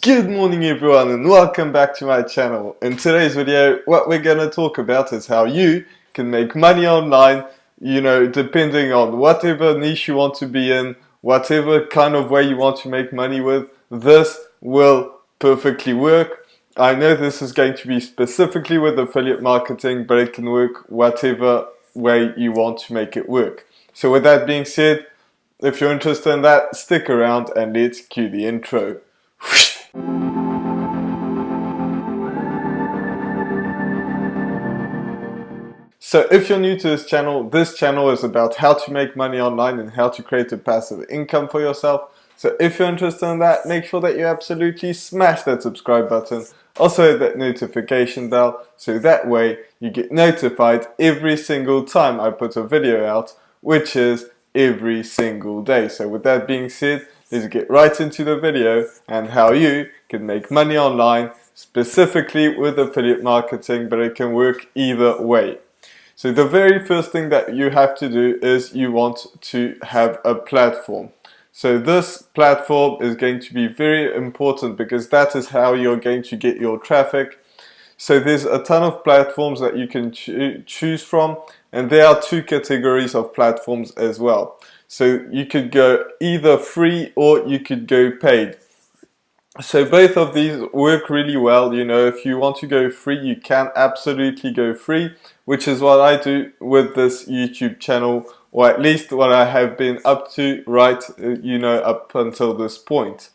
Good morning everyone and welcome back to my channel. In today's video, what we're going to talk about is how you can make money online, depending on whatever niche you want to be in, whatever kind of way you want to make money with. This will perfectly work. I know this is going to be specifically with affiliate marketing, but it can work whatever way you want to make it work. So with that being said, if you're interested in that, stick around and let's cue the intro. So if you're new to this channel is about how to make money online and how to create a passive income for yourself. So if you're interested in that, make sure that you absolutely smash that subscribe button. Also hit that notification bell, so that way you get notified every single time I put a video out, which is every single day. So with that being said, let's get right into the video and how you can make money online, specifically with affiliate marketing, but it can work either way. So the very first thing that you have to do is you want to have a platform. So this platform is going to be very important because that is how you're going to get your traffic. So there's a ton of platforms that you can choose from, and there are two categories of platforms as well. So you could go either free or you could go paid. So both of these work really well. If you want to go free, you can absolutely go free, which is what I do with this YouTube channel, or at least what I have been up to up until this point.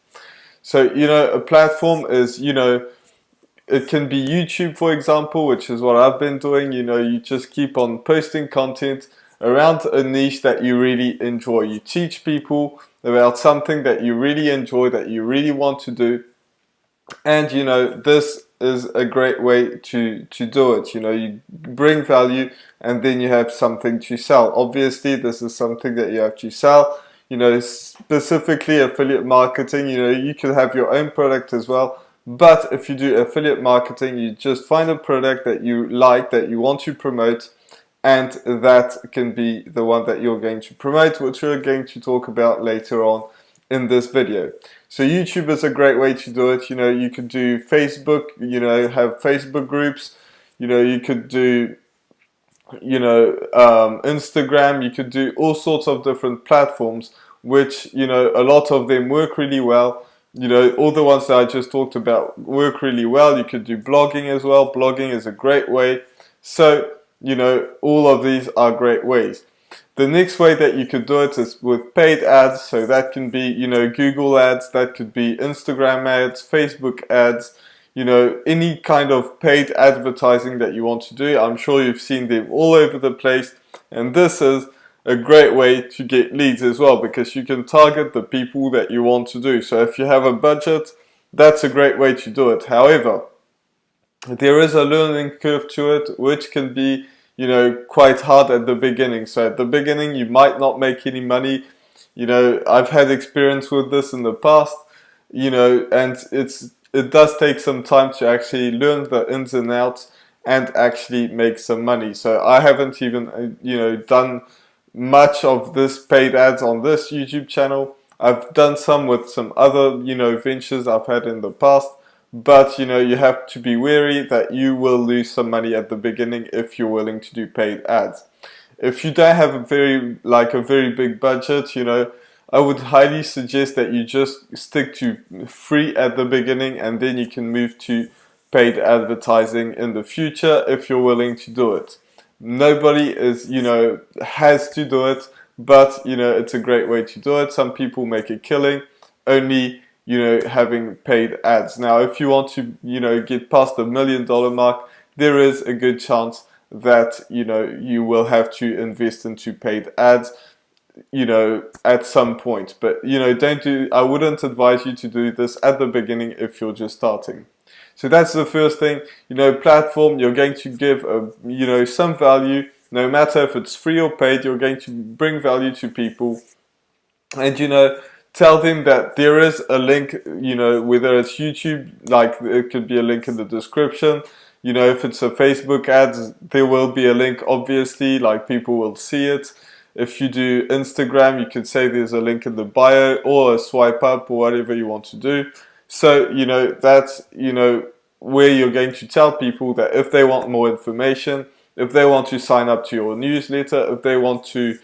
So, a platform is, it can be YouTube, for example, which is what I've been doing. You just keep on posting content around a niche that you really enjoy. You teach people about something that you really enjoy, that you really want to do, and this is a great way to do it. You bring value and then you have something to sell. Obviously this is something that you have to sell. Specifically affiliate marketing, you could have your own product as well, but if you do affiliate marketing, you just find a product that you like, that you want to promote, and that can be the one that you're going to promote, which we're going to talk about later on in this video. So YouTube is a great way to do it. You could do Facebook, have Facebook groups, you could do Instagram, you could do all sorts of different platforms, which a lot of them work really well. All the ones that I just talked about work really well. You could do blogging as well. Blogging is a great way. So all of these are great ways. The next way that you could do it is with paid ads. So that can be, Google ads, that could be Instagram ads, Facebook ads, any kind of paid advertising that you want to do. I'm sure you've seen them all over the place. And this is a great way to get leads as well, because you can target the people that you want to do. So if you have a budget, that's a great way to do it. However, there is a learning curve to it, which can be quite hard at the beginning. So at the beginning you might not make any money. I've had experience with this in the past, and it does take some time to actually learn the ins and outs and actually make some money. So I haven't even done much of this paid ads on this YouTube channel. I've done some with some other ventures I've had in the past. But you have to be wary that you will lose some money at the beginning if you're willing to do paid ads. If you don't have a very big budget, I would highly suggest that you just stick to free at the beginning, and then you can move to paid advertising in the future if you're willing to do it. Nobody is has to do it, but it's a great way to do it. Some people make a killing only having paid ads. Now, if you want to, get past the $1 million mark, there is a good chance that, you will have to invest into paid ads, at some point. But, I wouldn't advise you to do this at the beginning if you're just starting. So that's the first thing. Platform, you're going to give, some value, no matter if it's free or paid. You're going to bring value to people, and, tell them that there is a link, whether it's YouTube, like it could be a link in the description. If it's a Facebook ads, there will be a link, obviously, like people will see it. If you do Instagram, you could say there's a link in the bio or a swipe up or whatever you want to do. So, you know, that's, you know, where you're going to tell people that if they want more information, if they want to sign up to your newsletter, if they want to,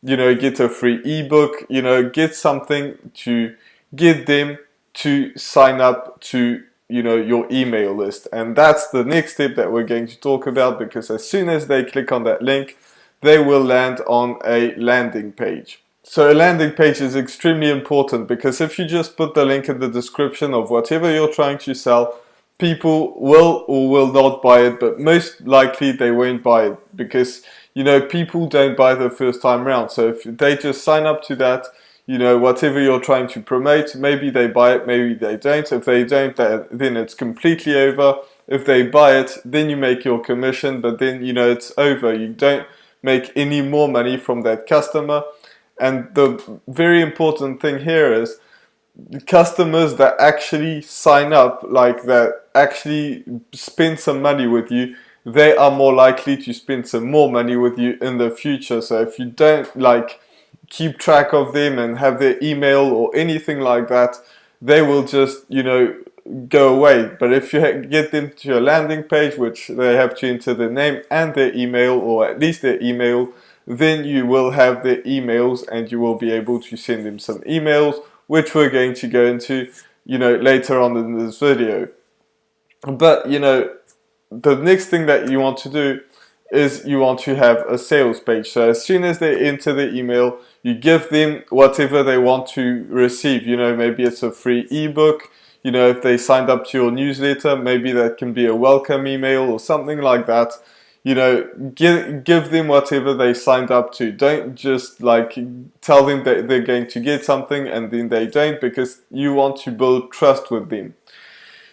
you know, get a free ebook, you know, get something to get them to sign up to, you know, your email list. And that's the next step that we're going to talk about, because as soon as they click on that link, they will land on a landing page. So a landing page is extremely important, because if you just put the link in the description of whatever you're trying to sell, people will or will not buy it, but most likely they won't buy it, because, you know, people don't buy the first time round. So if they just sign up to that, you know, whatever you're trying to promote, maybe they buy it, maybe they don't. If they don't, then it's completely over. If they buy it, then you make your commission, but then, you know, it's over. You don't make any more money from that customer. And the very important thing here is the customers that actually sign up, like that actually spend some money with you, they are more likely to spend some more money with you in the future. So if you don't like keep track of them and have their email or anything like that, they will just, you know, go away. But if you get them to a landing page, which they have to enter their name and their email, or at least their email, then you will have their emails and you will be able to send them some emails, which we're going to go into, you know, later on in this video. But, you know, the next thing that you want to do is you want to have a sales page. So as soon as they enter the email, you give them whatever they want to receive. You know, maybe it's a free ebook. You know, if they signed up to your newsletter, maybe that can be a welcome email or something like that. You know, give them whatever they signed up to. Don't just like tell them that they're going to get something and then they don't, because you want to build trust with them.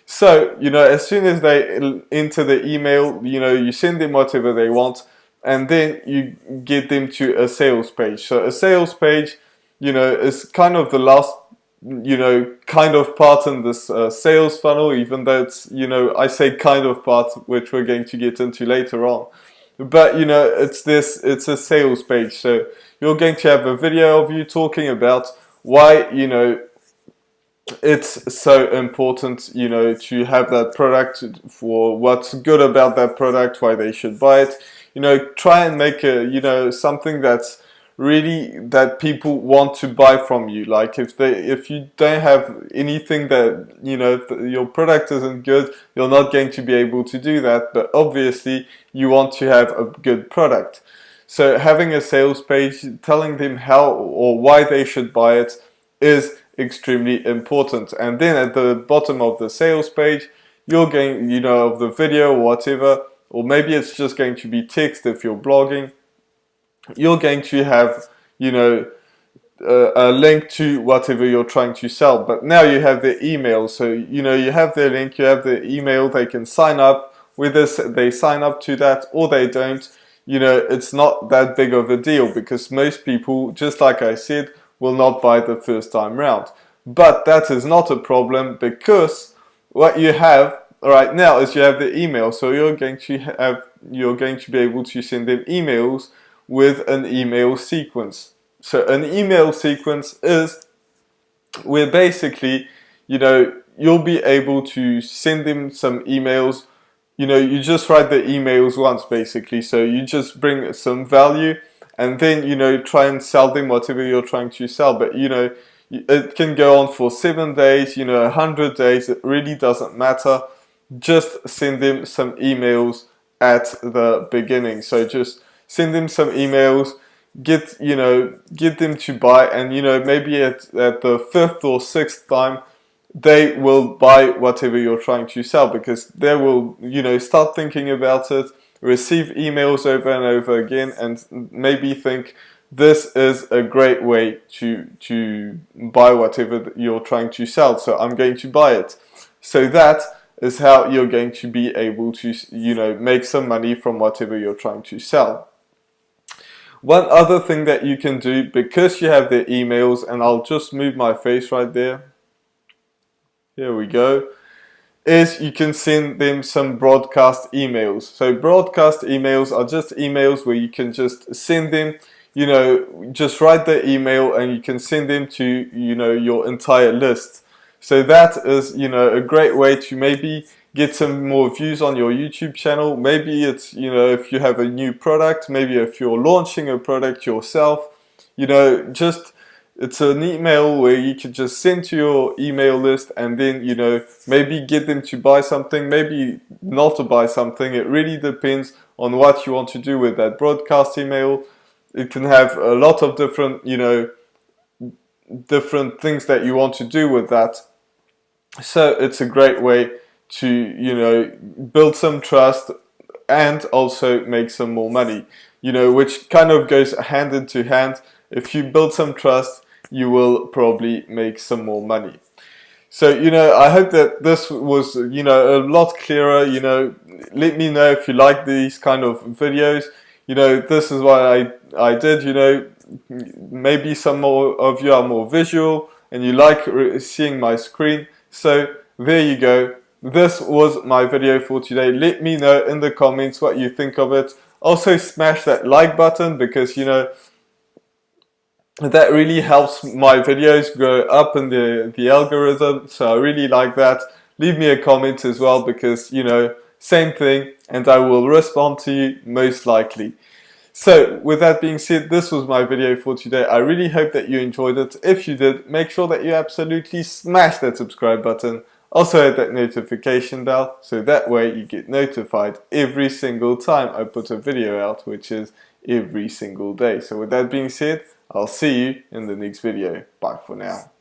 So, you know, as soon as they enter the email, you know, you send them whatever they want, and then you get them to a sales page. So a sales page, you know, is kind of the last, you know, kind of part in this sales funnel, even though it's, you know, I say kind of part, which we're going to get into later on. But, you know, it's a sales page. So you're going to have a video of you talking about why, you know, it's so important, you know, to have that product, for what's good about that product, why they should buy it. You know, try and make a, you know, something that's really that people want to buy from you. Like if you don't have anything that, you know, your product isn't good, you're not going to be able to do that. But obviously you want to have a good product. So having a sales page telling them how or why they should buy it is extremely important. And then at the bottom of the sales page, you're going, you know, of the video or whatever, or maybe it's just going to be text if you're blogging, you're going to have, you know, a link to whatever you're trying to sell. But now you have their email, so, you know, you have their link, you have their email, they can sign up. Whether they sign up to that or they don't, you know, it's not that big of a deal, because most people, just like I said, will not buy the first time round. But that is not a problem, because what you have right now is you have the email. So you're going to be able to send them emails with an email sequence. So an email sequence is where basically, you know, you'll be able to send them some emails. You know, you just write the emails once basically. So you just bring some value, and then, you know, try and sell them whatever you're trying to sell. But, you know, it can go on for 7 days, you know, 100 days. It really doesn't matter. Just send them some emails at the beginning. So just send them some emails, get them to buy, and, you know, maybe at the 5th or 6th time, they will buy whatever you're trying to sell, because they will, you know, start thinking about it, receive emails over and over again, and maybe think this is a great way to buy whatever you're trying to sell, so I'm going to buy it. So that is how you're going to be able to, you know, make some money from whatever you're trying to sell. One other thing that you can do, because you have their emails, and I'll just move my face right there, here we go, is you can send them some broadcast emails. So broadcast emails are just emails where you can just send them, you know, just write the email and you can send them to, you know, your entire list. So that is, you know, a great way to maybe get some more views on your YouTube channel. Maybe it's, you know, if you have a new product, maybe if you're launching a product yourself, you know, just it's an email where you could just send to your email list and then, you know, maybe get them to buy something, maybe not to buy something. It really depends on what you want to do with that broadcast email. It can have a lot of different, you know, different things that you want to do with that. So it's a great way to, you know, build some trust and also make some more money, you know, which kind of goes hand into hand. If you build some trust, you will probably make some more money. So, you know, I hope that this was, you know, a lot clearer. You know, let me know if you like these kind of videos. You know, this is what I did, you know, maybe some more of you are more visual and you like seeing my screen. So there you go. This was my video for today. Let me know in the comments what you think of it. Also smash that like button because, you know, that really helps my videos go up in the algorithm. So I really like that. Leave me a comment as well because, you know, same thing, and I will respond to you most likely. So with that being said, this was my video for today. I really hope that you enjoyed it. If you did, make sure that you absolutely smash that subscribe button. Also hit that notification bell so that way you get notified every single time I put a video out, which is every single day. So with that being said, I'll see you in the next video. Bye for now.